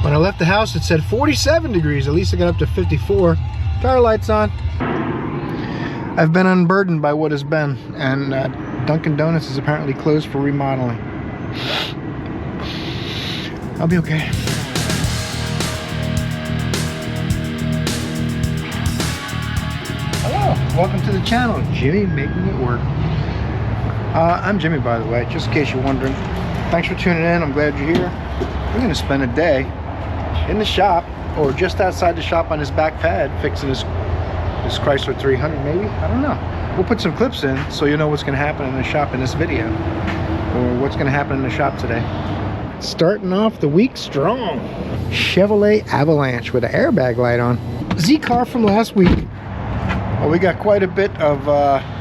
When I left the house, it said 47 degrees. At least I got up to 54. Tire lights on. I've been unburdened by what has been, and Dunkin' Donuts is apparently closed for remodeling. I'll be okay. Hello, welcome to the channel, Jimmy Making It Work. I'm Jimmy, by the way, just in case you're wondering. Thanks for tuning in. I'm glad you're here. We're going to spend a day in the shop, or just outside the shop on this back pad, fixing this Chrysler 300 maybe. I don't know. We'll put some clips in so you know what's going to happen in the shop in this video, or what's going to happen in the shop today. Starting off the week strong. Chevrolet Avalanche with an airbag light on. Z car from last week. Well, we got quite a bit of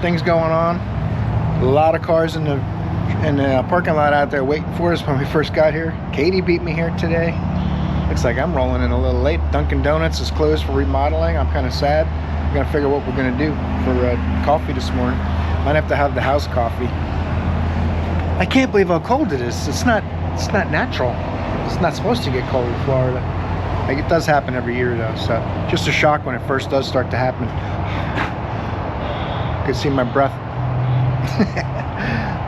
things going on. A lot of cars in the parking lot out there waiting for us when we first got here. Katie beat me here today. Looks like I'm rolling in a little late. Dunkin' Donuts is closed for remodeling. I'm kind of sad. We're gonna figure what we're gonna do for coffee this morning. Might have to have the house coffee. I can't believe how cold it is. It's not natural. It's not supposed to get cold in Florida. Like, it does happen every year though, so just a shock when it first does start to happen. I can see my breath.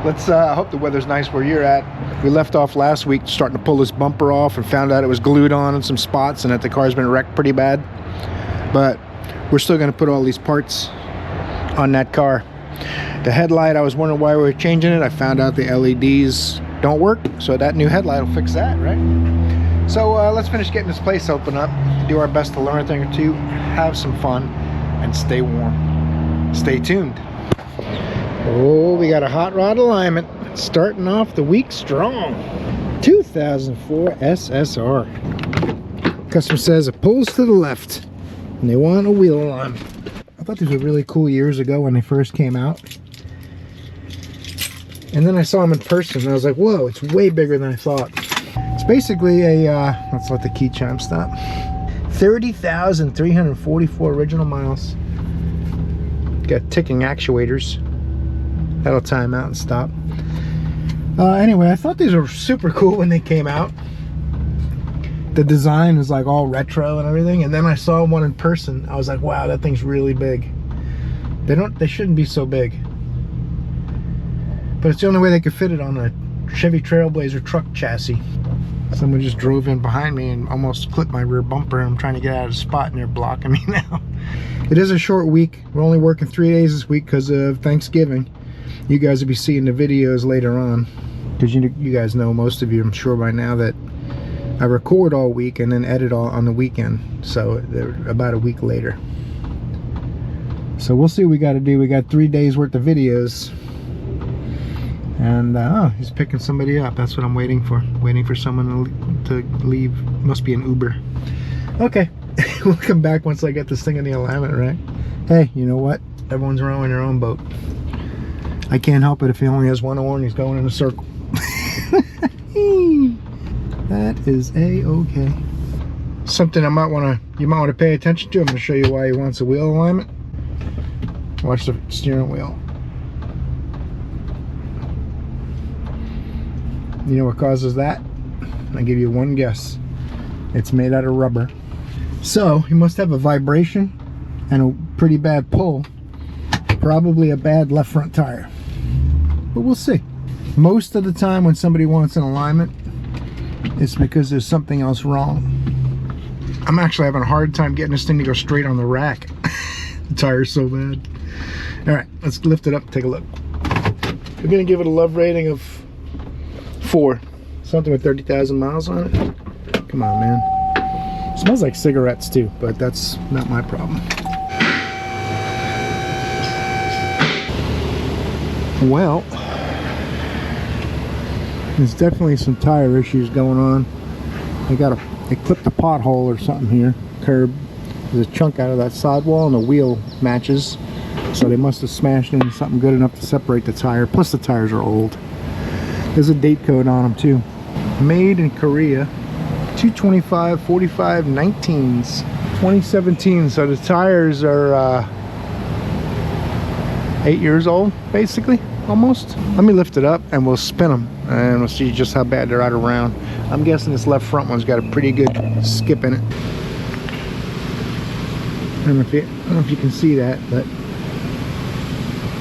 Let's hope the weather's nice where you're at. We left off last week starting to pull this bumper off and found out it was glued on in some spots and that the car's been wrecked pretty bad. But we're still going to put all these parts on that car. The headlight, I was wondering why we were changing it. I found out the LEDs don't work, so that new headlight will fix that, right? So let's finish getting this place open up, do our best to learn a thing or two, have some fun, and stay warm. Stay tuned. Oh, we got a hot rod alignment. Starting off the week strong. 2004 SSR. Customer says it pulls to the left and they want a wheel alignment. I thought these were really cool years ago when they first came out. And then I saw them in person and I was like, whoa, it's way bigger than I thought. It's basically a, let's let the key chime stop. 30,344 original miles. Got ticking actuators. That'll time out and stop. Anyway, I thought these were super cool when they came out. The design was like all retro and everything, and then I saw one in person. I was like, wow, that thing's really big. They shouldn't be so big, but it's the only way they could fit it on a Chevy Trailblazer truck chassis. Someone just drove in behind me and almost clipped my rear bumper. I'm trying to get out of the spot and they're blocking me now. It is a short week. We're only working 3 days this week because of Thanksgiving. You guys will be seeing the videos later on, because you guys know, most of you, I'm sure by now, that I record all week and then edit all on the weekend, so they're about a week later. So we'll see what we got to do. We got 3 days worth of videos, and oh, he's picking somebody up. That's what I'm waiting for. Waiting for someone to leave. Must be an Uber. Okay. We'll come back once I get this thing in the alignment, right? Hey, you know what? Everyone's rowing their own boat. I can't help it if he only has one oar and he's going in a circle. That is a-okay. Something you might want to pay attention to. I'm going to show you why he wants a wheel alignment. Watch the steering wheel. You know what causes that? I'll give you one guess. It's made out of rubber. So he must have a vibration and a pretty bad pull. Probably a bad left front tire, but we'll see. Most of the time when somebody wants an alignment, it's because there's something else wrong. I'm actually having a hard time getting this thing to go straight on the rack. The tire's so bad. All right, let's lift it up and take a look. We're gonna give it a love rating of 4. Something with 30,000 miles on it. Come on, man. It smells like cigarettes too, but that's not my problem. Well, there's definitely some tire issues going on. They clipped a pothole or something here, curb. There's a chunk out of that sidewall and the wheel matches, so they must have smashed into something good enough to separate the tire. Plus the tires are old. There's a date code on them too. Made in Korea, 225 45 19s, 2017. So the tires are 8 years old basically. almost. Let me lift it up and we'll spin them and we'll see just how bad they're out around. I'm guessing this left front one's got a pretty good skip in it. I don't know if you can see that, but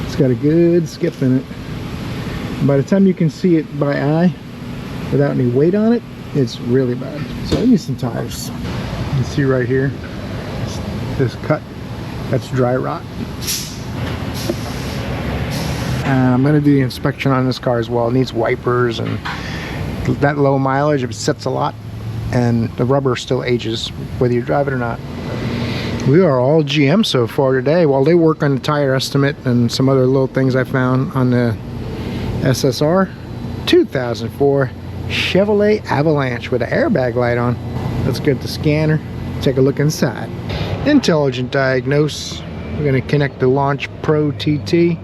it's got a good skip in it. And by the time you can see it by eye without any weight on it, it's really bad. So I need some tires. You can see right here, this cut, that's dry rot. And I'm gonna do the inspection on this car as well. It needs wipers, and that low mileage, it sits a lot, and the rubber still ages whether you drive it or not. We are all GM so far today while they work on the tire estimate and some other little things I found on the SSR 2004 Chevrolet Avalanche with an airbag light on. Let's get the scanner, take a look inside. Intelligent Diagnose. We're going to connect the Launch Pro TT.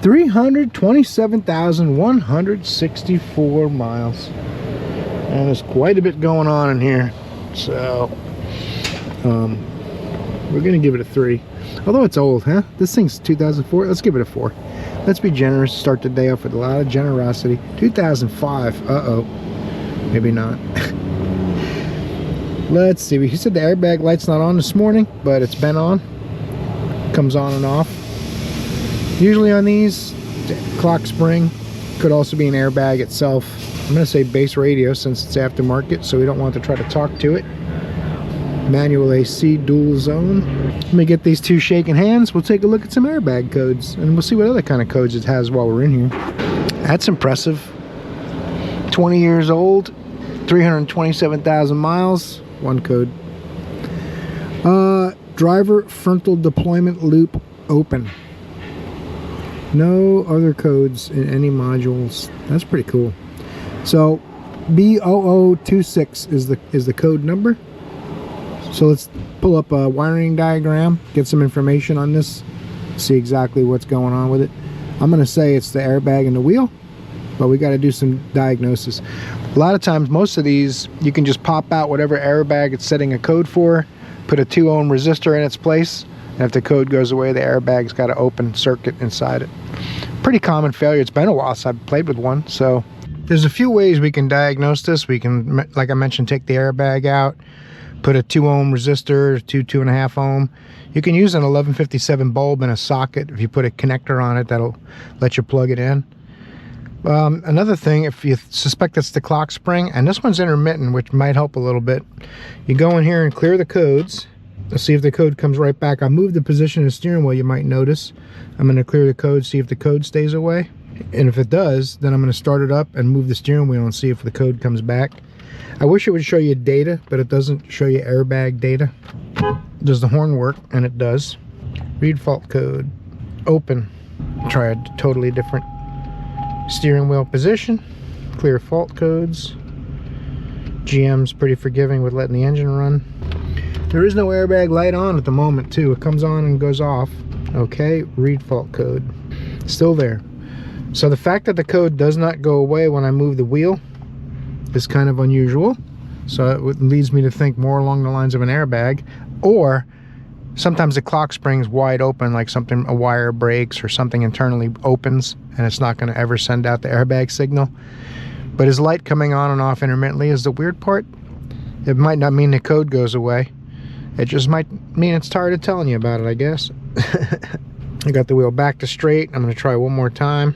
327,164 miles. And there's quite a bit going on in here. So, we're going to give it a 3. Although it's old, huh? This thing's 2004. Let's give it a 4. Let's be generous. Start the day off with a lot of generosity. 2005. Uh-oh. Maybe not. Let's see. He said the airbag light's not on this morning, but it's been on. Comes on and off. Usually on these, clock spring. Could also be an airbag itself. I'm going to say base radio since it's aftermarket, so we don't want to try to talk to it. Manual AC, dual zone. Let me get these two shaking hands. We'll take a look at some airbag codes, and we'll see what other kind of codes it has while we're in here. That's impressive. 20 years old, 327,000 miles. One code. Driver frontal deployment loop open. No other codes in any modules. That's pretty cool. So B0026 is the code number. So let's pull up a wiring diagram, get some information on this, see exactly what's going on with it. I'm going to say it's the airbag and the wheel, but we got to do some diagnosis. A lot of times, most of these, you can just pop out whatever airbag it's setting a code for, put a 2-ohm resistor in its place, and if the code goes away, the airbag's got an open circuit inside it. Pretty common failure. It's been a while since I've played with one, so there's a few ways we can diagnose this. We can, like I mentioned, take the airbag out, put a 2-ohm resistor, 2.5 ohm. You can use an 1157 bulb in a socket. If you put a connector on it, that'll let you plug it in. Another thing, if you suspect it's the clock spring, and this one's intermittent, which might help a little bit, you go in here and clear the codes. Let's see if the code comes right back. I moved the position of the steering wheel, you might notice. I'm going to clear the code, see if the code stays away. And if it does, then I'm going to start it up and move the steering wheel and see if the code comes back. I wish it would show you data, but it doesn't show you airbag data. Does the horn work? And it does. Read fault code. Open. Try a totally different steering wheel position. Clear fault codes. GM's pretty forgiving with letting the engine run. There is no airbag light on at the moment too. It comes on and goes off. Okay, read fault code. Still there. So the fact that the code does not go away when I move the wheel is kind of unusual. So it leads me to think more along the lines of an airbag, or sometimes the clock spring's wide open, like something, a wire breaks or something internally opens and it's not going to ever send out the airbag signal. But his light coming on and off intermittently is the weird part. It might not mean the code goes away. It just might mean it's tired of telling you about it, I guess. I got the wheel back to straight. I'm going to try one more time.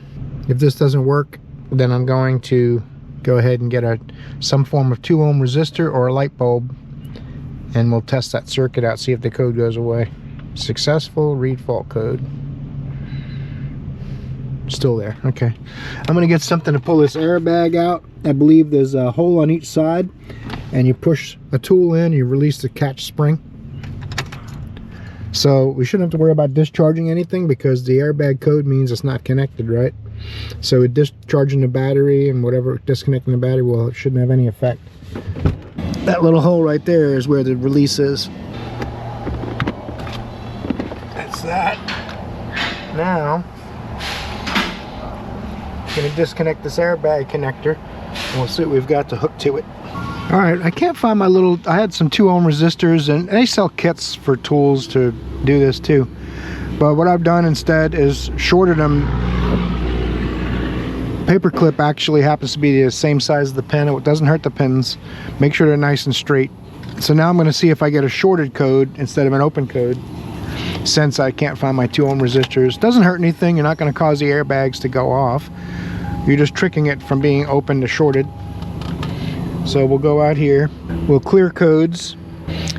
If this doesn't work, then I'm going to go ahead and get some form of 2-ohm resistor or a light bulb, and we'll test that circuit out, see if the code goes away. Successful, read fault code. Still there. Okay. I'm going to get something to pull this airbag out. I believe there's a hole on each side, and you push a tool in, you release the catch spring. So we shouldn't have to worry about discharging anything because the airbag code means it's not connected, right? So discharging the battery and whatever, disconnecting the battery, well, it shouldn't have any effect. That little hole right there is where the release is. That's that. Now, I'm going to disconnect this airbag connector and we'll see what we've got to hook to it. All right, I can't find my little, I had some 2-ohm resistors, and they sell kits for tools to do this too. But what I've done instead is shorted them Paper clip actually happens to be the same size as the pin. It doesn't hurt the pins. Make sure they're nice and straight. So now I'm going to see if I get a shorted code instead of an open code, since I can't find my 2 ohm resistors. Doesn't hurt anything. You're not going to cause the airbags to go off. You're just tricking it from being open to shorted. So we'll go out here. We'll clear codes.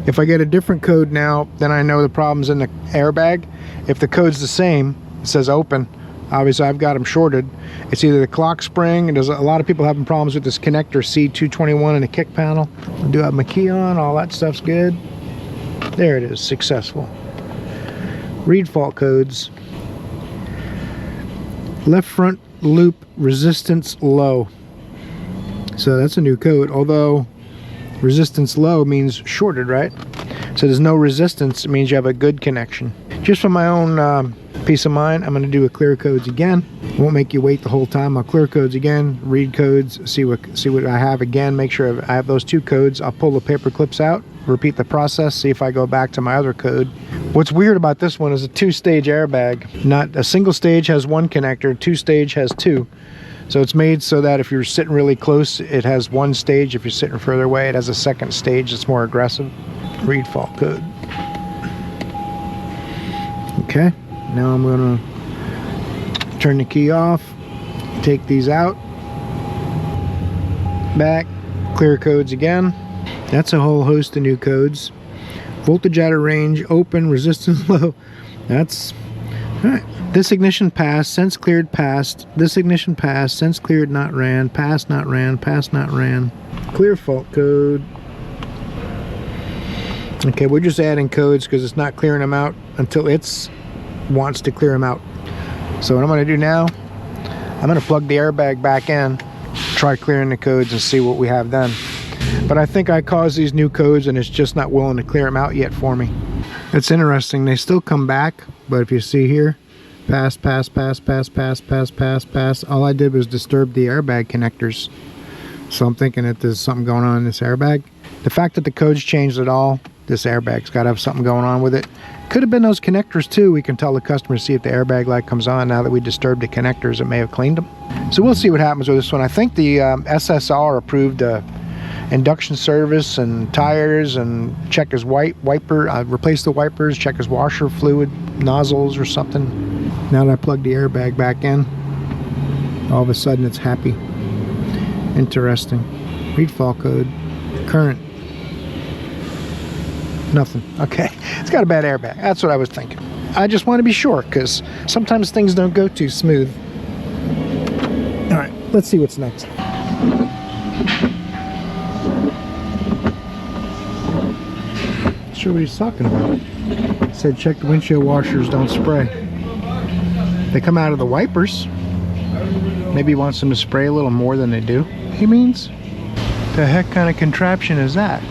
If I get a different code now, then I know the problem's in the airbag. If the code's the same, it says open. Obviously, I've got them shorted. It's either the clock spring, and there's a lot of people having problems with this connector C221 in the kick panel. I do have my key on, all that stuff's good. There it is, successful. Read fault codes. Left front loop resistance low. So that's a new code, although resistance low means shorted, right? So there's no resistance, it means you have a good connection. Just for my own peace of mind, I'm going to do a clear codes again. Won't make you wait the whole time. I'll clear codes again, read codes, see what I have again, make sure I have those 2 codes. I'll pull the paper clips out, repeat the process, see if I go back to my other code. What's weird about this one is a 2-stage airbag. Not a single stage has 1 connector, 2-stage has 2. So it's made so that if you're sitting really close, it has 1 stage. If you're sitting further away, it has a 2nd stage. It's more aggressive. Read fault code. Okay, now I'm going to turn the key off, take these out, back, clear codes again. That's a whole host of new codes. Voltage out of range, open, resistance low. That's all right. This ignition passed, sense cleared, passed. This ignition passed, sense cleared, not ran, passed, not ran, passed, not ran. Clear fault code. Okay, we're just adding codes because it's not clearing them out until it wants to clear them out. So what I'm going to do now, I'm going to plug the airbag back in, try clearing the codes and see what we have then. But I think I caused these new codes and it's just not willing to clear them out yet for me. It's interesting, they still come back, but if you see here, pass, pass, pass, pass, pass, pass, pass, pass. All I did was disturb the airbag connectors. So I'm thinking that there's something going on in this airbag. The fact that the codes changed at all, this airbag's got to have something going on with it. Could have been those connectors too. We can tell the customer, see if the airbag light comes on. Now that we disturbed the connectors, it may have cleaned them. So we'll see what happens with this one. I think the SSR approved induction service and tires and check his wiper, replace the wipers, check his washer fluid nozzles or something. Now that I plugged the airbag back in, all of a sudden it's happy. Interesting. Read fault code. Current. Nothing. Okay, it's got a bad airbag. That's what I was thinking. I just want to be sure because sometimes things don't go too smooth. All right, let's see what's next. Not sure what he's talking about. He said check the windshield washers don't spray. They come out of the wipers. Maybe he wants them to spray a little more than they do. He means, the heck kind of contraption is that?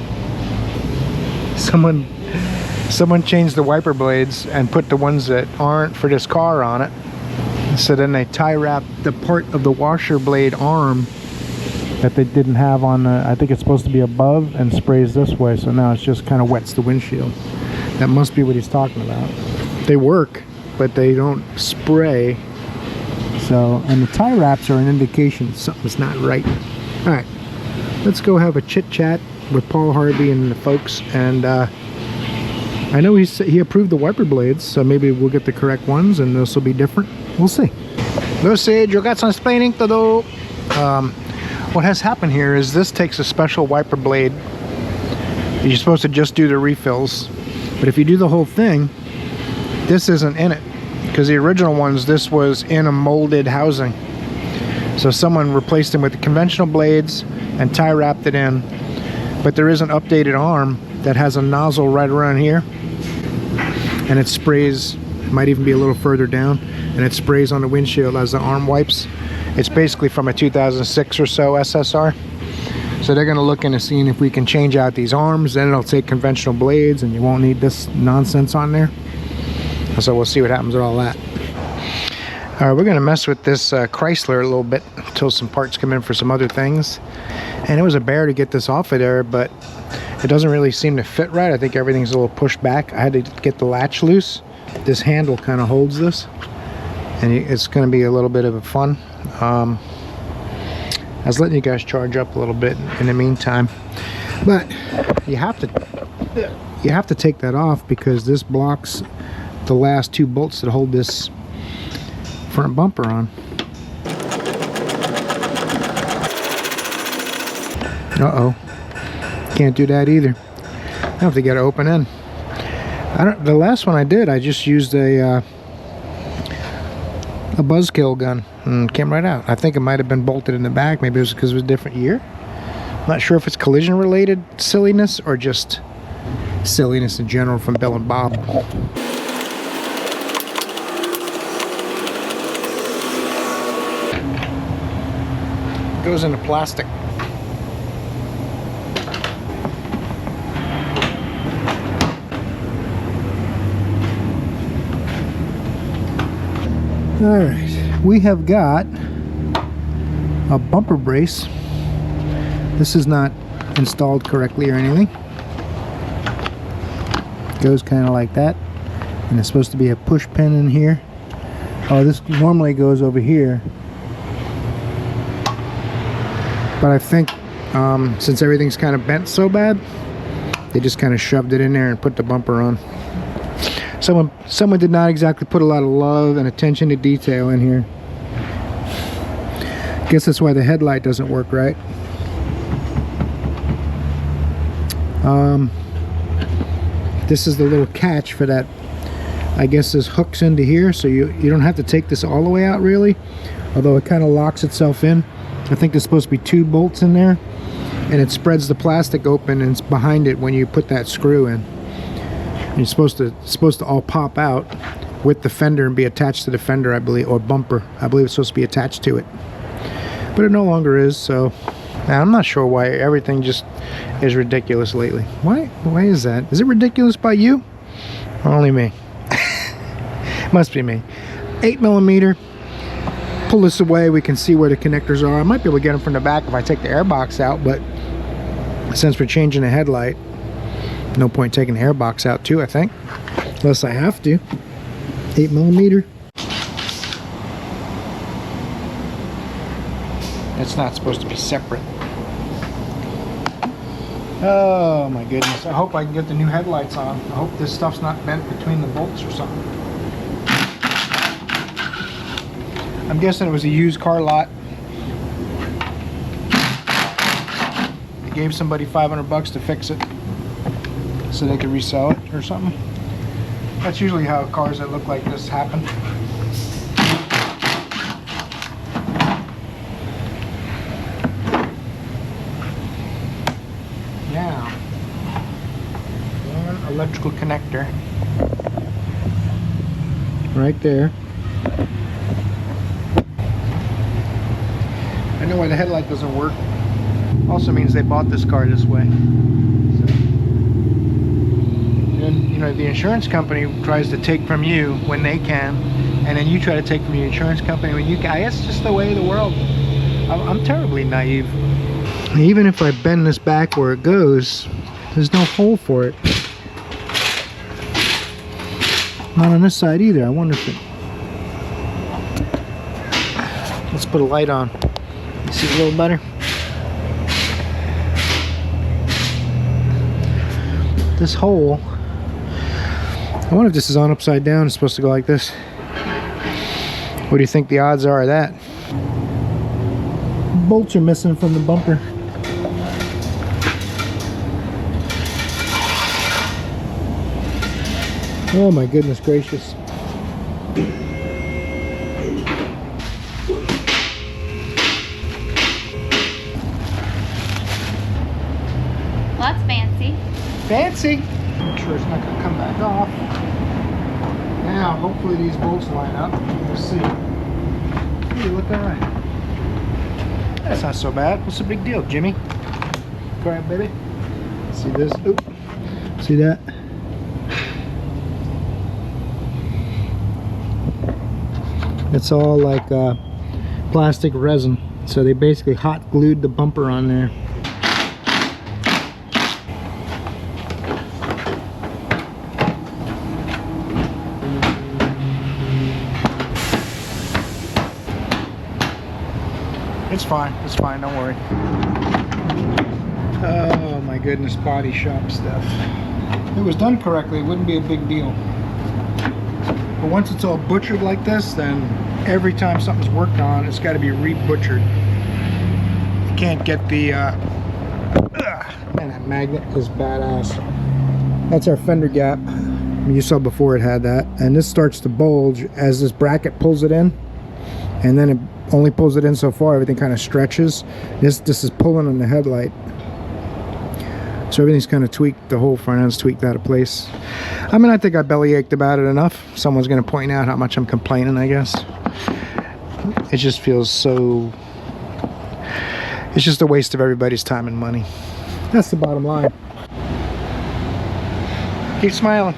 Someone changed the wiper blades and put the ones that aren't for this car on it. So then they tie wrap the part of the washer blade arm that they didn't have on the, I think it's supposed to be above, and sprays this way. So now it's just kind of wets the windshield. That must be what he's talking about. They work, but they don't spray. So, and the tie wraps are an indication something's not right. All right, let's go have a chit chat with Paul Harvey and the folks, and I know he approved the wiper blades, so maybe we'll get the correct ones and this will be different. We'll see. Lucy, you got some explaining to do. What has happened here is this takes a special wiper blade. You're supposed to just do the refills, but if you do the whole thing, this isn't in it, because the original ones, this was in a molded housing. So someone replaced them with the conventional blades and tie wrapped it in. But there is an updated arm that has a nozzle right around here, and it sprays, might even be a little further down, and it sprays on the windshield as the arm wipes. It's basically from a 2006 or so SSR. So they're going to look into seeing if we can change out these arms. Then it'll take conventional blades and you won't need this nonsense on there. So we'll see what happens with all that. All right, we're going to mess with this Chrysler a little bit until some parts come in for some other things. And it was a bear to get this off of there, but it doesn't really seem to fit right. I think everything's a little pushed back. I had to get the latch loose. This handle kind of holds this, and it's going to be a little bit of a fun. I was letting you guys charge up a little bit in the meantime, but you have to take that off because this blocks the last 2 bolts that hold this front bumper on. Uh-oh. Can't do that either. I have to get it open in. The last one I did, I just used a buzzkill gun and came right out. I think it might have been bolted in the back. Maybe it was because it was a different year. I'm not sure if it's collision related silliness or just silliness in general from Bill and Bob. Goes into plastic. Alright, we have got a bumper brace. This is not installed correctly or anything. It goes kind of like that, and it's supposed to be a push pin in here. Oh, this normally goes over here, but I think since everything's kind of bent so bad, they just kind of shoved it in there and put the bumper on. Someone did not exactly put a lot of love and attention to detail in here. Guess that's why the headlight doesn't work right. This is the little catch for that. I guess this hooks into here, so you don't have to take this all the way out really, although it kind of locks itself in. I think there's supposed to be 2 bolts in there, and it spreads the plastic open and it's behind it when you put that screw in. And it's supposed to all pop out with the fender and be attached to the fender, I believe, or bumper. I believe it's supposed to be attached to it, but it no longer is. So now I'm not sure why everything just is ridiculous lately. Why is that? Is it ridiculous by you? Only me. Must be me. 8mm. Pull this away, we can see where the connectors are. I might be able to get them from the back if I take the airbox out, but since we're changing the headlight, no point taking the airbox out too, I think, unless I have to. 8mm. It's not supposed to be separate. Oh my goodness, I hope I can get the new headlights on. I hope this stuff's not bent between the bolts or something. I'm guessing it was a used car lot. They gave somebody $500 to fix it so they could resell it or something. That's usually how cars that look like this happen. Now, one electrical connector right there. I know why the headlight doesn't work. Also means they bought this car this way. And you know, the insurance company tries to take from you when they can, and then you try to take from the insurance company when you can. I guess it's just the way of the world. I'm terribly naive. And even if I bend this back where it goes, there's no hole for it. Not on this side either. I wonder if it... Let's put a light on. You see a little better? This hole, I wonder if this is on upside down. It's supposed to go like this. What do you think the odds are of that? Bolts are missing from the bumper. Oh my goodness gracious. Well, that's fancy. Fancy? I'm sure it's not going to come back off. Now, hopefully these bolts line up. We'll see. Hey, look alright. That's not so bad. What's the big deal, Jimmy? Go ahead, baby. See this? Oop. See that? It's all like plastic resin. So they basically hot glued the bumper on there. It's fine. It's fine. Don't worry. Oh my goodness, body shop stuff. If it was done correctly, it wouldn't be a big deal. But once it's all butchered like this, then every time something's worked on, it's got to be re-butchered. You can't get the... man, that magnet is badass. That's our fender gap. You saw before it had that. And this starts to bulge as this bracket pulls it in. And then it only pulls it in so far. Everything kind of stretches. This is pulling on the headlight. So everything's kind of tweaked. The whole front end's tweaked out of place. I mean, I think I bellyached about it enough. Someone's going to point out how much I'm complaining, I guess. It just feels so... It's just a waste of everybody's time and money. That's the bottom line. Keep smiling.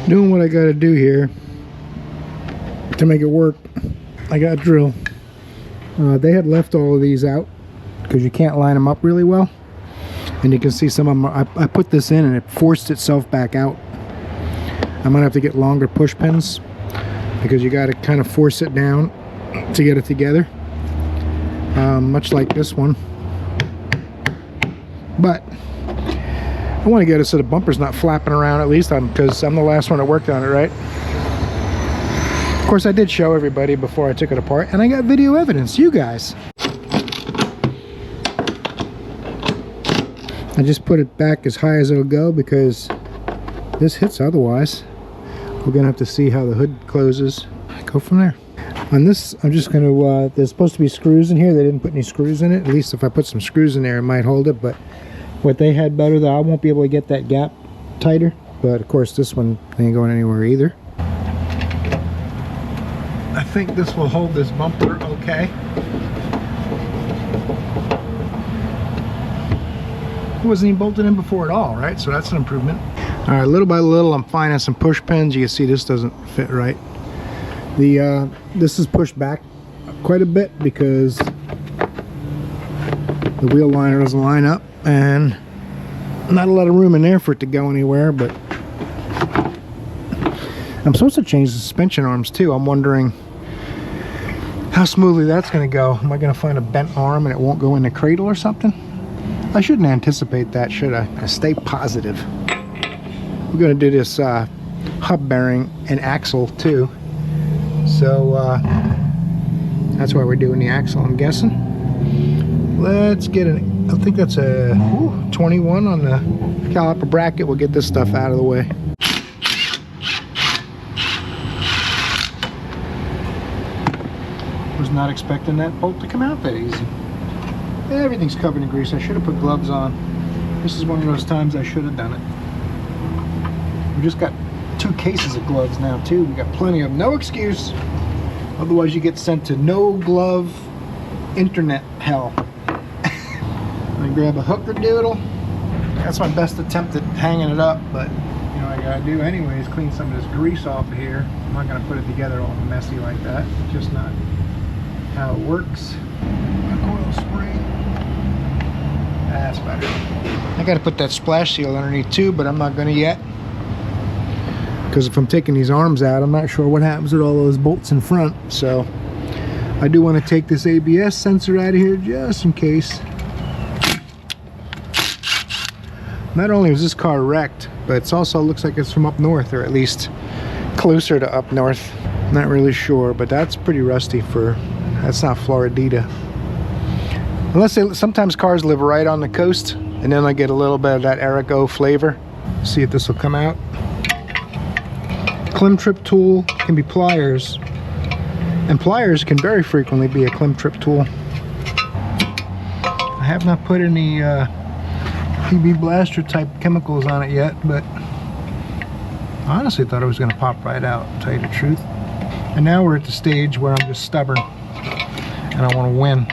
Doing what I got to do here to make it work. I got a drill. They had left all of these out because you can't line them up really well. And you can see some of them, I put this in and it forced itself back out. I'm gonna have to get longer push pins because you got to kind of force it down to get it together, much like this one. But I want to get it so the bumper's not flapping around, at least because I'm the last one that worked on it, right? Of course, I did show everybody before I took it apart, and I got video evidence, you guys. I just put it back as high as it'll go because this hits otherwise. We're gonna have to see how the hood closes. Go from there. On this, I'm just gonna, there's supposed to be screws in here. They didn't put any screws in it. At least if I put some screws in there, it might hold it. But what they had better, though, I won't be able to get that gap tighter. But of course, this one ain't going anywhere either. I think this will hold this bumper okay. It wasn't even bolted in before at all, right? So that's an improvement. All right, little by little, I'm finding some push pins. You can see this doesn't fit right. This is pushed back quite a bit because the wheel liner doesn't line up, and not a lot of room in there for it to go anywhere. But I'm supposed to change the suspension arms too. I'm wondering how smoothly that's going to go. Am I going to find a bent arm and it won't go in the cradle or something? I shouldn't anticipate that, should I? I stay positive. We're going to do this hub bearing and axle too. So that's why we're doing the axle, I'm guessing. Let's get it. I think that's a 21 on the caliper bracket. We'll get this stuff out of the way. Was not expecting that bolt to come out that easy. Everything's covered in grease. I should have put gloves on. This is one of those times I should have done it. We just got 2 cases of gloves now too. We got plenty of them. No excuse. Otherwise you get sent to no glove internet hell. I'm gonna grab a hooker doodle. That's my best attempt at hanging it up, but you know what I gotta do anyway is clean some of this grease off of here. I'm not gonna put it together all messy like that. It's just not how it works. Coil spring. That's better. I gotta put that splash seal underneath too, but I'm not gonna yet. Because if I'm taking these arms out, I'm not sure what happens with all those bolts in front. So I do want to take this ABS sensor out of here just in case. Not only was this car wrecked, but it also looks like it's from up north, or at least closer to up north. Not really sure, but that's pretty rusty for, that's not Floridita. Unless they, sometimes cars live right on the coast, and then I get a little bit of that Erico flavor. See if this will come out. Clim trip tool can be pliers, and pliers can very frequently be a clim trip tool. I have not put any PB blaster type chemicals on it yet, but I honestly thought it was going to pop right out, to tell you the truth. And now we're at the stage where I'm just stubborn and I want to win.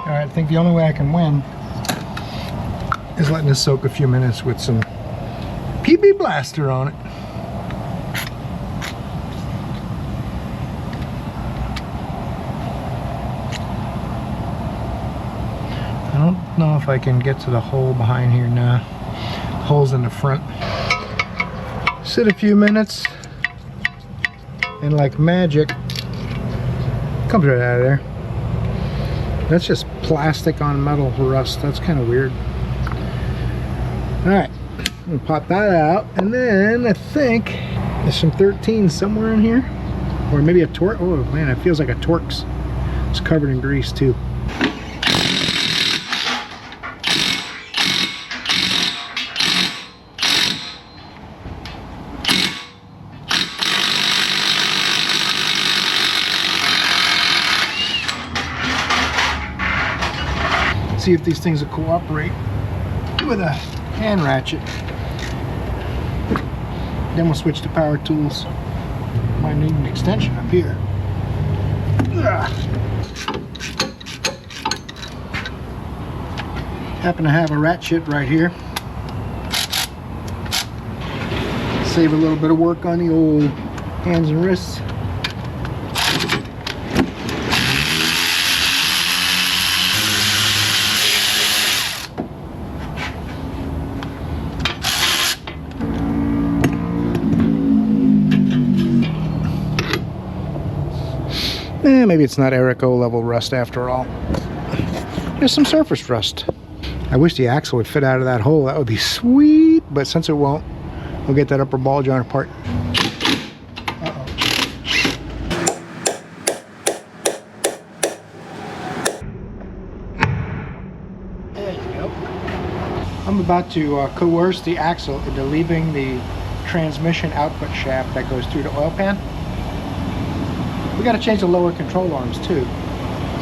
Alright, I think the only way I can win is letting this soak a few minutes with some PB blaster on it. I don't know if I can get to the hole behind here now. The hole's in the front. Sit a few minutes, and like magic, comes right out of there. That's just plastic on metal rust. That's kind of weird. All right, I'm gonna pop that out, and then I think there's some 13 somewhere in here, or maybe a Torx. Oh man, it feels like a Torx. It's covered in grease too. See if these things will cooperate with a hand ratchet. Then we'll switch to power tools. Might need an extension up here. Happen to have a ratchet right here. Save a little bit of work on the old hands and wrists. Maybe it's not Erico level rust after all. There's some surface rust. I wish the axle would fit out of that hole. That would be sweet, but since it won't, we'll get that upper ball joint apart. Uh-oh. There you go. I'm about to coerce the axle into leaving the transmission output shaft that goes through the oil pan. We got to change the lower control arms too,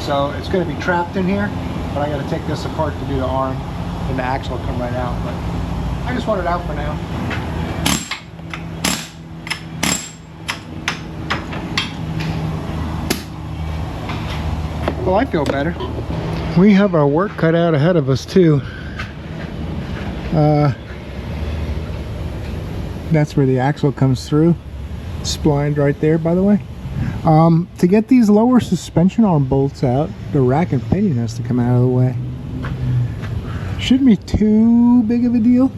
so it's going to be trapped in here, but I got to take this apart to do the arm, and the axle will come right out. But I just want it out for now. Well, I feel better. We have our work cut out ahead of us too. That's where the axle comes through. Splined right there, by the way. To get these lower suspension arm bolts out, the rack and pinion has to come out of the way. Shouldn't be too big of a deal.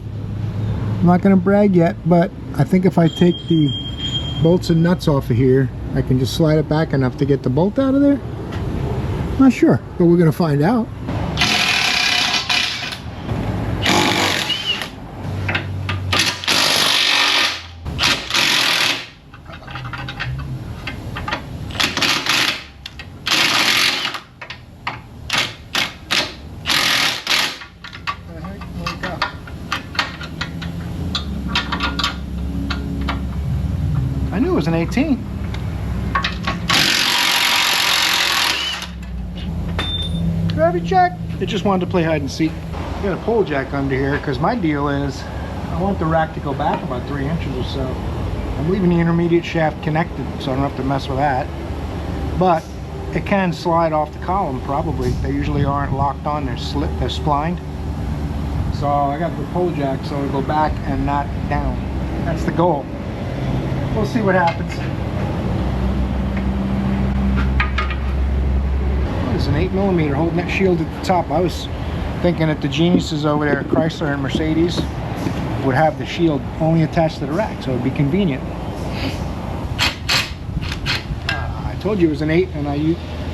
I'm not going to brag yet, but I think if I take the bolts and nuts off of here, I can just slide it back enough to get the bolt out of there. Not sure, but we're going to find out. I knew it was an 18. Gravity check. It just wanted to play hide and seek. I got a pole jack under here because my deal is I want the rack to go back about 3 inches or so. I'm leaving the intermediate shaft connected so I don't have to mess with that. But it can slide off the column probably. They usually aren't locked on, they're splined. So I got the pole jack so it'll go back and not down. That's the goal. We'll see what happens. It's an 8mm holding that shield at the top. I was thinking that the geniuses over there at Chrysler and Mercedes would have the shield only attached to the rack, so it'd be convenient. I told you it was an 8 and I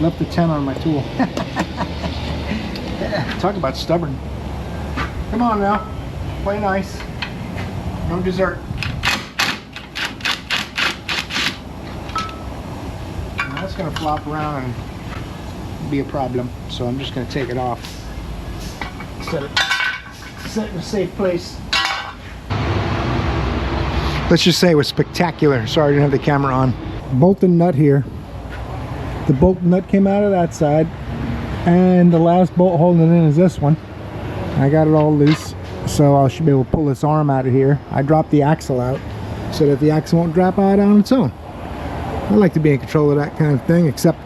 left the 10 on my tool. Yeah, talk about stubborn. Come on now, play nice. No dessert. Now that's gonna flop around and be a problem, so I'm just gonna take it off. Set it in a safe place. Let's just say it was spectacular. Sorry I didn't have the camera on. Bolt and nut here. The bolt and nut came out of that side, and the last bolt holding it in is this one. I got it all loose, so I should be able to pull this arm out of here. I dropped the axle out so that the axle won't drop out on its own. I like to be in control of that kind of thing, except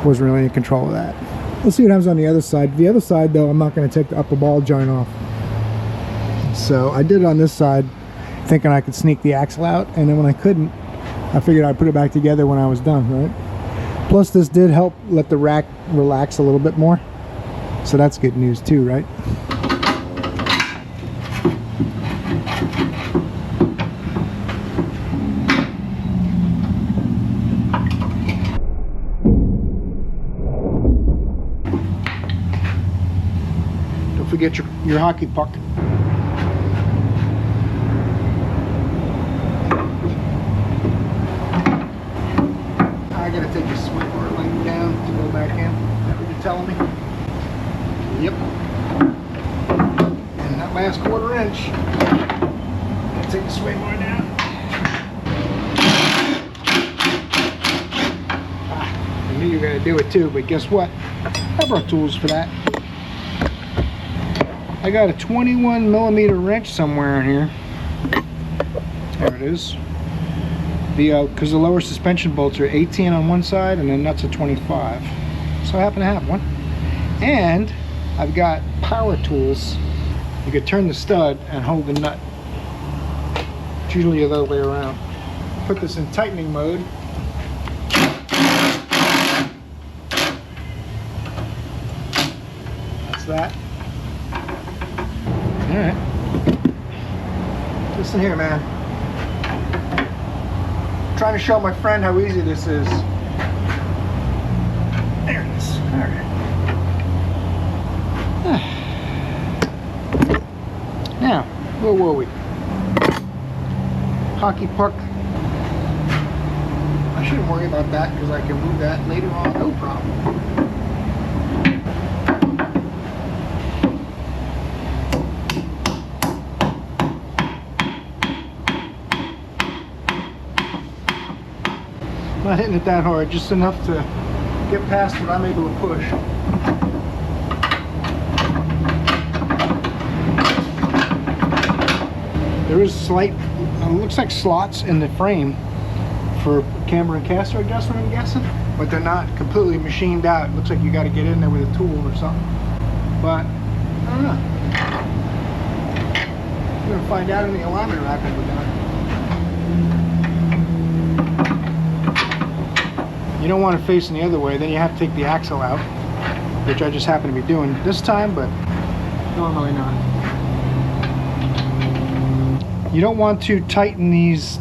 wasn't really in control of that. We'll see what happens on the other side. The other side though, I'm not going to take the upper ball joint off. So I did it on this side thinking I could sneak the axle out, and then when I couldn't, I figured I'd put it back together when I was done, right? Plus this did help let the rack relax a little bit more. So that's good news too, right? your hockey puck. I gotta take a sweeper link down to go back in. Is that what you're telling me? Yep. And that last 1/4 inch. Gotta take the sweeper down. I knew you were gonna do it too, but guess what? I brought tools for that. I got a 21mm wrench somewhere in here. There it is. Because the lower suspension bolts are 18 on one side and the nuts are 25. So I happen to have one. And I've got power tools. You could turn the stud and hold the nut. It's usually the other way around. Put this in tightening mode. That's that. Alright. Listen here, man. I'm trying to show my friend how easy this is. There it is. Alright. Now, where were we? Hockey puck. I shouldn't worry about that because I can move that later on, no problem. Not hitting it that hard, just enough to get past what I'm able to push. There is slight, looks like slots in the frame for camber and caster adjustment, I'm guessing, but they're not completely machined out. It looks like you got to get in there with a tool or something. But I don't know. We're gonna find out in the alignment rack when we're done. You don't want it facing the other way, then you have to take the axle out, which I just happen to be doing this time, but normally not. You don't want to tighten these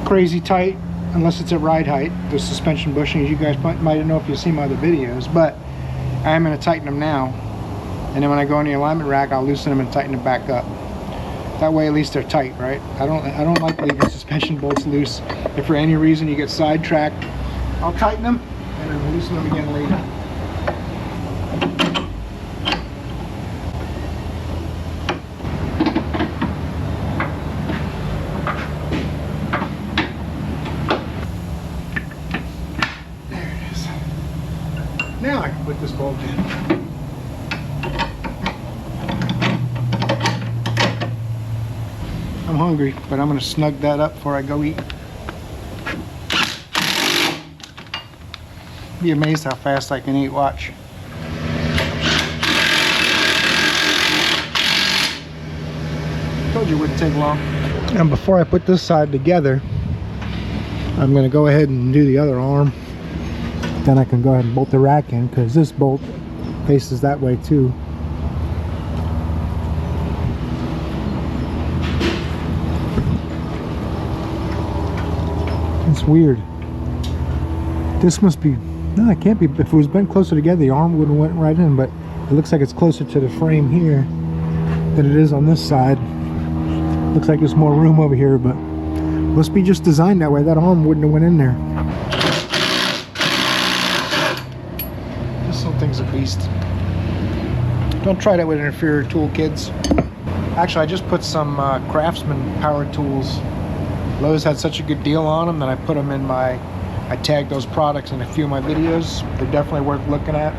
crazy tight unless it's at ride height, the suspension bushings. You guys might know if you've seen my other videos, but I am going to tighten them now, and then when I go in the alignment rack, I'll loosen them and tighten them back up. That way at least they're tight, right? I don't like leaving suspension bolts loose. If for any reason you get sidetracked, I'll tighten them and then loosen them again later. There it is. Now I can put this bolt in. I'm hungry, but I'm going to snug that up before I go eat. Be amazed how fast I can eat. Watch. Told you it wouldn't take long. And before I put this side together, I'm going to go ahead and do the other arm. Then I can go ahead and bolt the rack in because this bolt faces that way too. It's weird. This must be... No, it can't be. If it was bent closer together, the arm would have went right in, but it looks like it's closer to the frame here than it is on this side. Looks like there's more room over here, but must be just designed that way. That arm wouldn't have went in there. This whole thing's a beast. Don't try that with an inferior tool, kids. Actually, I just put some Craftsman power tools. Lowe's had such a good deal on them that I put them in my... I tagged those products in a few of my videos. They're definitely worth looking at.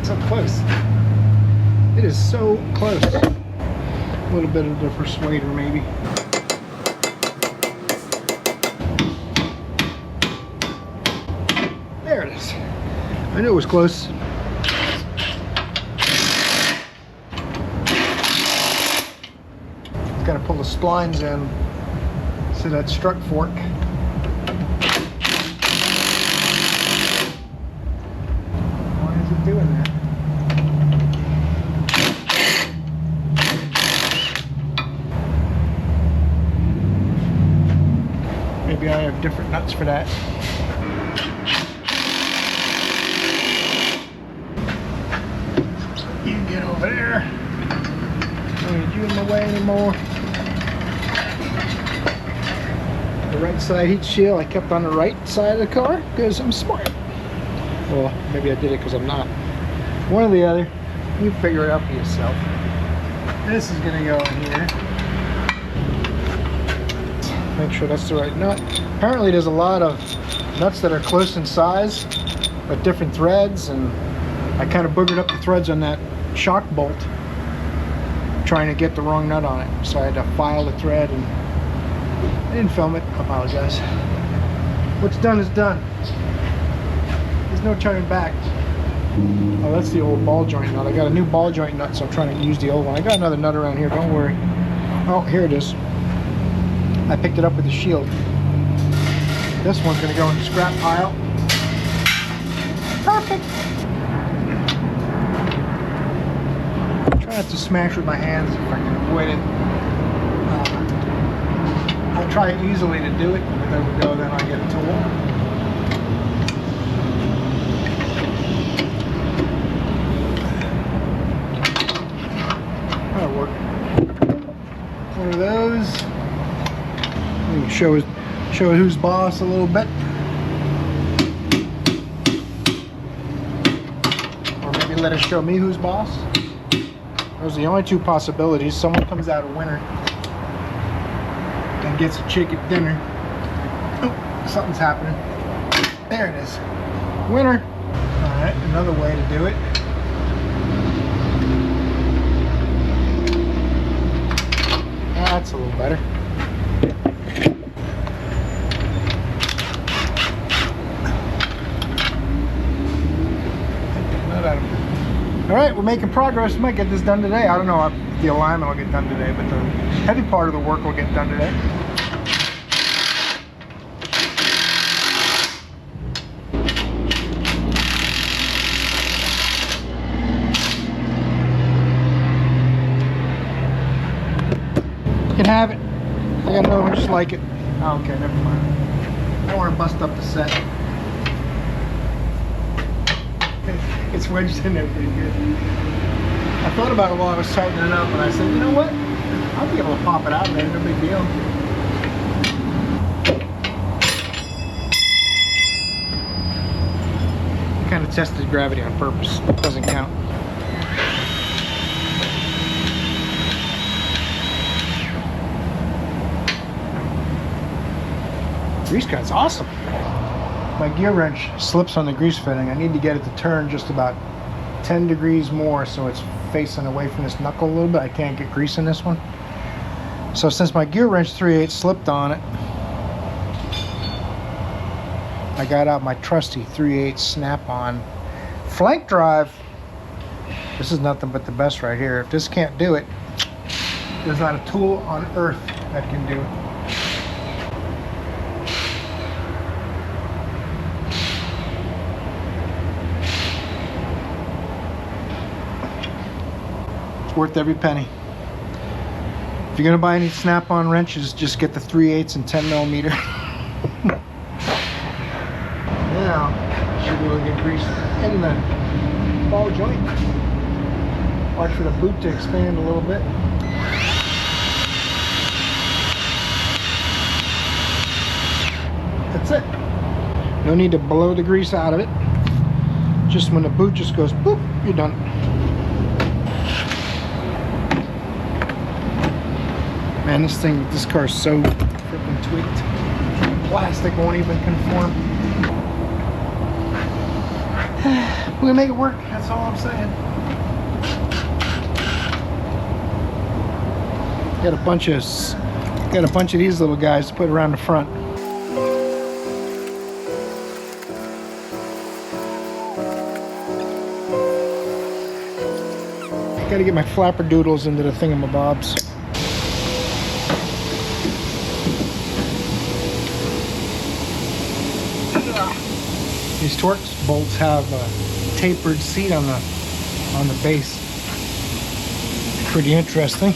So close. It is so close. A little bit of the persuader maybe. There it is. I knew it was close. Got to pull the splines in to that strut fork. Why is it doing that? Maybe I have different nuts for that. You get over there. Don't need you in my way anymore. The right side heat shield I kept on the right side of the car because I'm smart. Well, maybe I did it because I'm not. One or the other. You figure it out for yourself. This is going to go in here. Make sure that's the right nut. Apparently there's a lot of nuts that are close in size but different threads, and I kind of boogered up the threads on that shock bolt trying to get the wrong nut on it, so I had to file the thread, and I didn't film it. I apologize. What's done is done. There's no turning back. Oh, that's the old ball joint nut. I got a new ball joint nut, so I'm trying to use the old one. I got another nut around here, don't worry. Oh, here it is. I picked it up with the shield. This one's going to go in the scrap pile. Perfect. Try not to smash with my hands if I can avoid it. I'll try easily to do it, but there we go, then I get a tool. That'll work. One of those. Show who's boss a little bit, or maybe let it show me who's boss. Those are the only two possibilities. Someone comes out a winner and gets a chick at dinner. Oh, something's happening. There it is. Winner. All right, another way to do it. That's a little better. All right, we're making progress. We might get this done today. I don't know if the alignment will get done today, but the heavy part of the work will get done today. You can have it. I got another one just like it. Oh, okay, never mind. I don't want to bust up the set. It's wedged in there pretty good. I thought about it while I was tightening it up, and I said, you know what? I'll be able to pop it out of there, no big deal. I kind of tested gravity on purpose. It doesn't count. Grease gut's awesome. My gear wrench slips on the grease fitting. I need to get it to turn just about 10 degrees more so it's facing away from this knuckle a little bit. I can't get grease in this one. So since my gear wrench 3/8 slipped on it, I got out my trusty 3/8 snap-on flank drive. This is nothing but the best right here. If this can't do it, there's not a tool on earth that can do it. Worth every penny. If you're gonna buy any snap-on wrenches, just get the 3/8 and 10mm. Now, maybe we'll get grease in the ball joint. Watch for the boot to expand a little bit. That's it. No need to blow the grease out of it. Just when the boot just goes boop, you're done. Man, this car is so freaking tweaked. Plastic won't even conform. We're gonna make it work. That's all I'm saying. Got a bunch of these little guys to put around the front. Got to get my flapper doodles into the thingamabobs. These Torx bolts have a tapered seat on the base. Pretty interesting.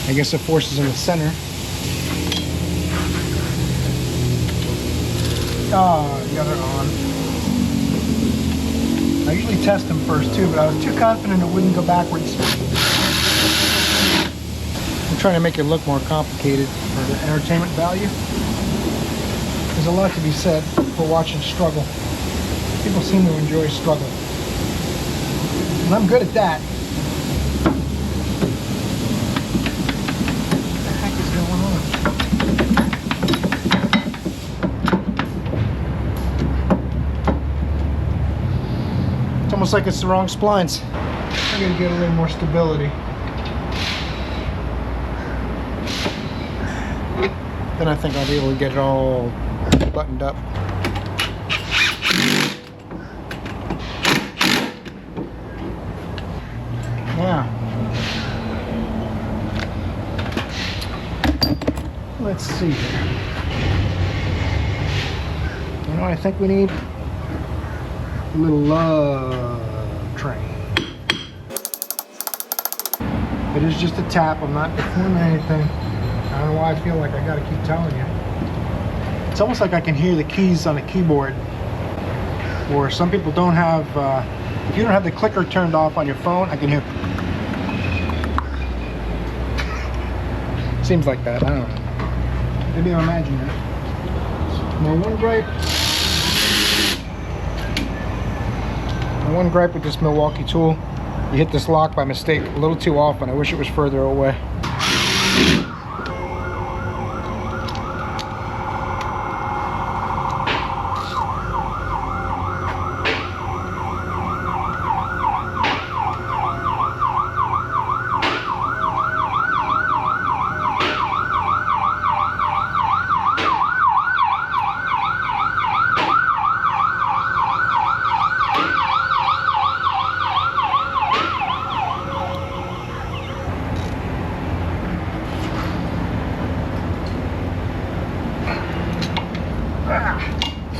I guess it forces in the center. Oh, the other on. I usually test them first too, but I was too confident it wouldn't go backwards. I'm trying to make it look more complicated for the entertainment value. There's a lot to be said for watching struggle. People seem to enjoy struggle. And I'm good at that. What the heck is going on? It's almost like it's the wrong splines. I gotta get a little more stability. Then I think I'll be able to get it all buttoned up. Now, let's see here. You know what I think we need? A little love train. It is just a tap. I'm not performing anything. I don't know why I feel like I gotta keep telling you. It's almost like I can hear the keys on the keyboard. Or some people don't have, if you don't have the clicker turned off on your phone, I can hear. Seems like that, I don't know. Maybe I'm imagining it. My one gripe with this Milwaukee tool, you hit this lock by mistake a little too often. I wish it was further away.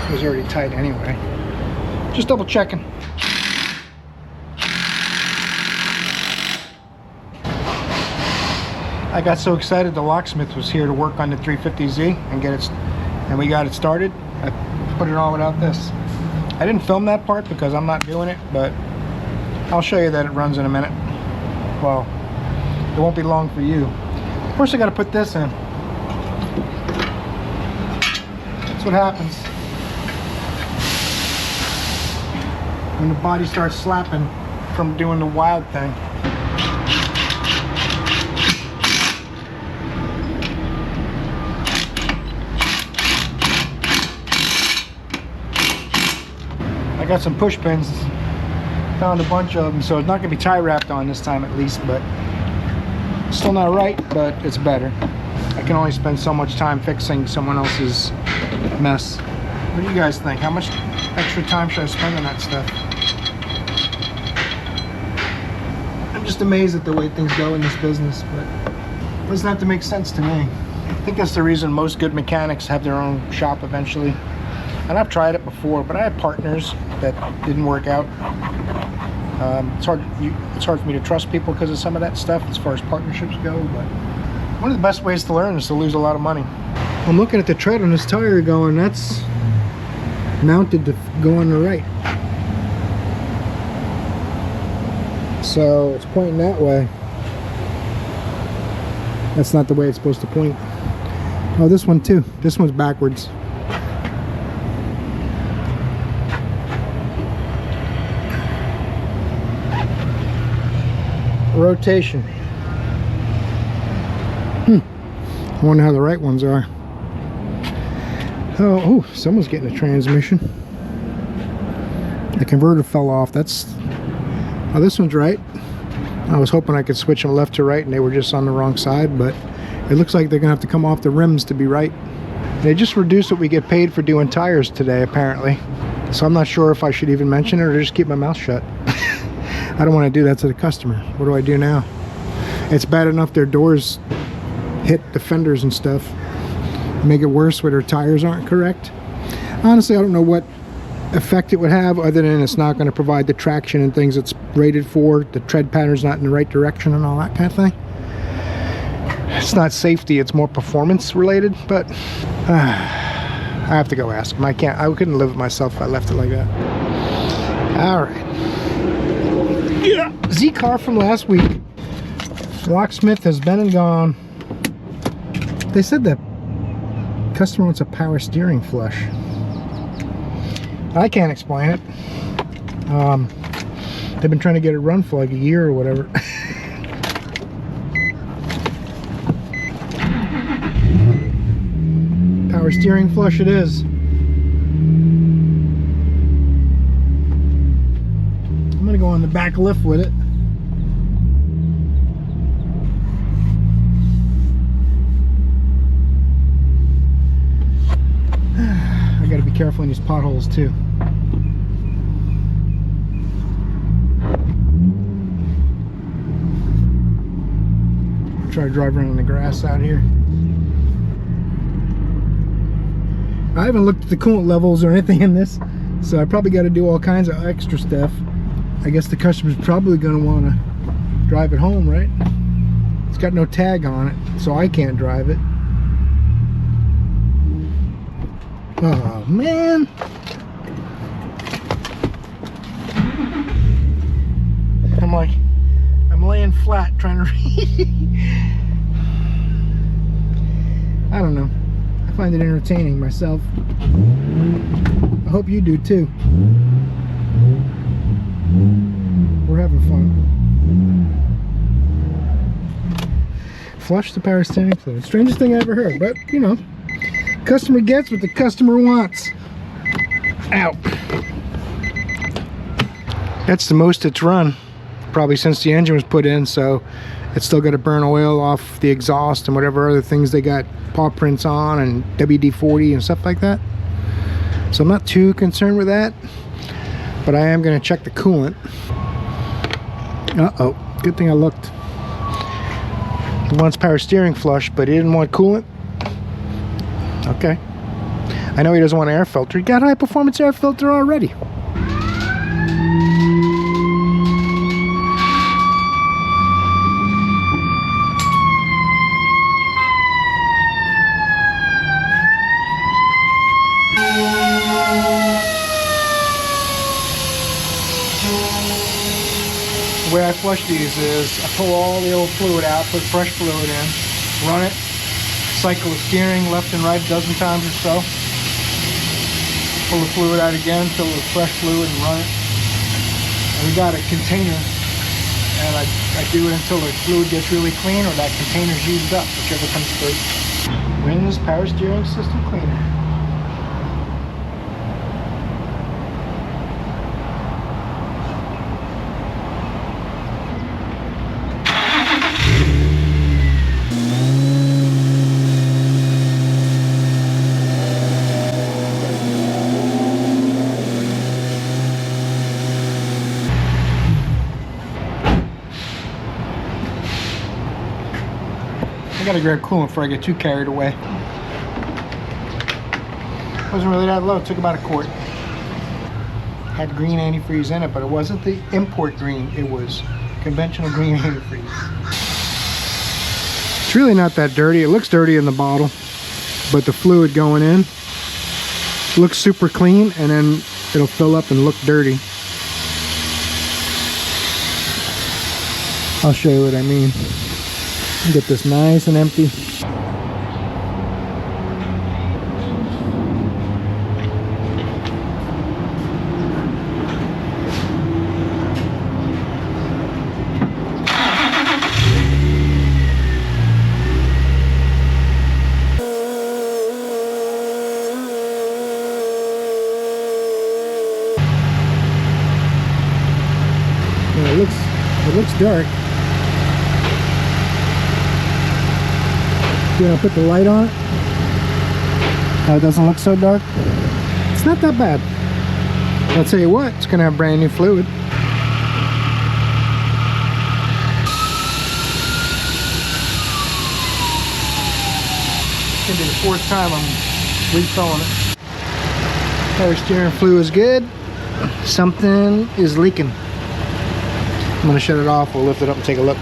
It was already tight anyway. Just double checking. I got so excited the locksmith was here to work on the 350Z and get it, and we got it started. I put it on without this. I didn't film that part because I'm not doing it, but I'll show you that it runs in a minute. Well, it won't be long for you. First I got to put this in. That's what happens when the body starts slapping from doing the wild thing. I got some push pins, found a bunch of them, so it's not going to be tie wrapped on this time at least, but still not right, but it's better. I can only spend so much time fixing someone else's mess. What do you guys think? How much extra time should I spend on that stuff? I'm just amazed at the way things go in this business, but it doesn't have to make sense to me. I think that's the reason most good mechanics have their own shop eventually. And I've tried it before, but I have partners that didn't work out. It's hard for me to trust people because of some of that stuff as far as partnerships go, but one of the best ways to learn is to lose a lot of money. I'm looking at the tread on this tire going, that's mounted to go on the right. So it's pointing that way. That's not the way it's supposed to point. Oh, this one too. This one's backwards. Rotation. I wonder how the right ones are. Oh, someone's getting a transmission. The converter fell off. That's... Oh, this one's right. I was hoping I could switch them left to right and they were just on the wrong side, but it looks like they're gonna have to come off the rims to be right. They just reduced what we get paid for doing tires today, apparently. So I'm not sure if I should even mention it or just keep my mouth shut. I don't want to do that to the customer. What do I do now? It's bad enough their doors hit the fenders and stuff. Make it worse where their tires aren't correct. Honestly, I don't know what effect it would have, other than it's not going to provide the traction and things it's rated for. The tread pattern's not in the right direction and all that kind of thing. It's not safety, it's more performance related, but I have to go ask him. I couldn't live with myself if I left it like that. All right. Yeah. Z car from last week. Locksmith has been and gone. They said the customer wants a power steering flush. I can't explain it. They've been trying to get it run for like a year or whatever. Power steering flush it is. I'm gonna go on the back lift with it. I gotta be careful in these potholes too. Try to drive around in the grass out here. I haven't looked at the coolant levels or anything in this, so I probably got to do all kinds of extra stuff. I guess the customer's probably going to want to drive it home, right? It's got no tag on it, so I can't drive it. Oh man. I'm laying flat trying to read. I don't know. I find it entertaining myself. I hope you do too. We're having fun. Flush the power steering fluid. Strangest thing I ever heard, but you know, customer gets what the customer wants. Ow. That's the most it's run, probably since the engine was put in, so it's still got to burn oil off the exhaust and whatever other things they got paw prints on and WD-40 and stuff like that. So I'm not too concerned with that, but I am going to check the coolant. Uh-oh, good thing I looked. He wants power steering flush, but he didn't want coolant. Okay. I know he doesn't want an air filter. He got a high performance air filter already. The way I flush these is I pull all the old fluid out, put fresh fluid in, run it, cycle the steering left and right a dozen times or so, pull the fluid out again, fill it with fresh fluid and run it. And we got a container, and I do it until the fluid gets really clean or that container's used up, whichever comes first. Wins power steering system cleaner. I gotta grab coolant before I get too carried away. Wasn't really that low, it took about a quart. Had green antifreeze in it, but it wasn't the import green, it was conventional green antifreeze. It's really not that dirty. It looks dirty in the bottle, but the fluid going in looks super clean, and then it'll fill up and look dirty. I'll show you what I mean. Get this nice and empty. Yeah, it looks dark. You know, put the light on it. Now it doesn't look so dark. It's not that bad. I'll tell you what, it's gonna have brand new fluid. It's gonna be the fourth time I'm refilling it. Power steering fluid is good. Something is leaking. I'm gonna shut it off. We'll lift it up and take a look.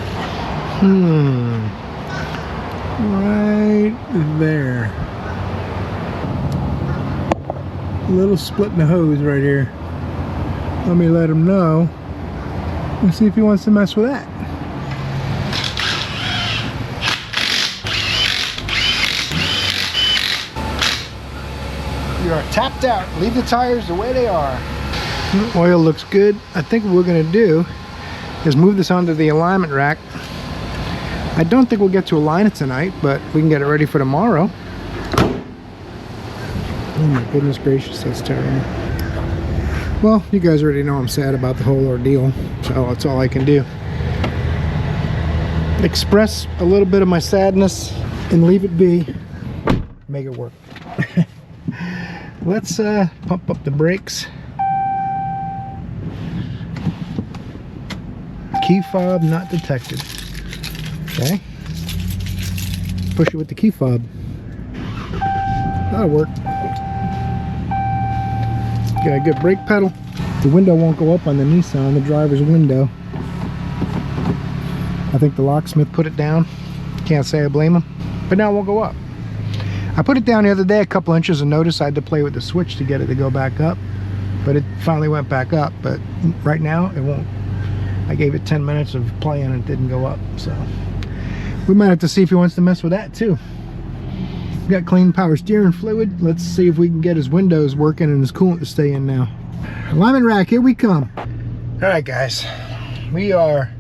Right there. A little split in the hose right here. Let me let him know. Let's see if he wants to mess with that. You are tapped out. Leave the tires the way they are. Oil looks good. I think what we're going to do is move this onto the alignment rack. I don't think we'll get to align it tonight, but we can get it ready for tomorrow. Oh my goodness gracious, that's terrible. Well, you guys already know I'm sad about the whole ordeal, so that's all I can do. Express a little bit of my sadness and leave it be. Make it work. Let's pump up the brakes. Key fob not detected. Okay. Push it with the key fob. That'll work. Got a good brake pedal. The window won't go up on the Nissan, the driver's window. I think the locksmith put it down. Can't say I blame him. But now it won't go up. I put it down the other day a couple inches and noticed I had to play with the switch to get it to go back up. But it finally went back up. But right now it won't. I gave it 10 minutes of playing and it didn't go up. So we might have to see if he wants to mess with that too. Got clean power steering fluid. Let's see if we can get his windows working and his coolant to stay in now. Alignment rack, here we come. All right, guys, we are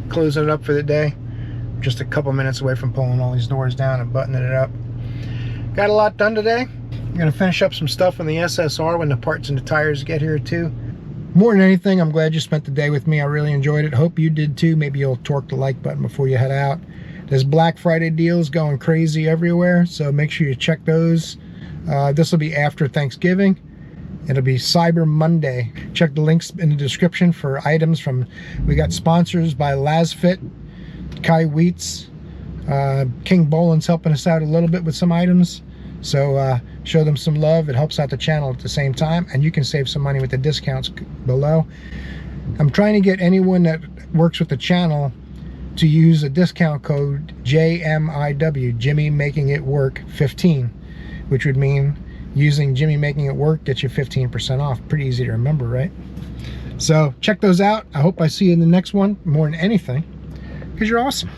closing it up for the day. Just a couple minutes away from pulling all these doors down and buttoning it up. Got a lot done today. I'm gonna finish up some stuff in the SSR when the parts and the tires get here too. More than anything, I'm glad you spent the day with me. I really enjoyed it. Hope you did too. Maybe you'll torque the like button before you head out. There's Black Friday deals going crazy everywhere, so make sure you check those. This will be after Thanksgiving. It'll be Cyber Monday. Check the links in the description for items from, we got sponsors by LazFit, Kaiweets, King Boland's helping us out a little bit with some items. So show them some love. It helps out the channel at the same time, and you can save some money with the discounts below. I'm trying to get anyone that works with the channel to use a discount code JMIW, Jimmy Making It Work 15, which would mean using Jimmy Making It Work gets you 15% off. Pretty easy to remember, right? So check those out. I hope I see you in the next one more than anything, because you're awesome.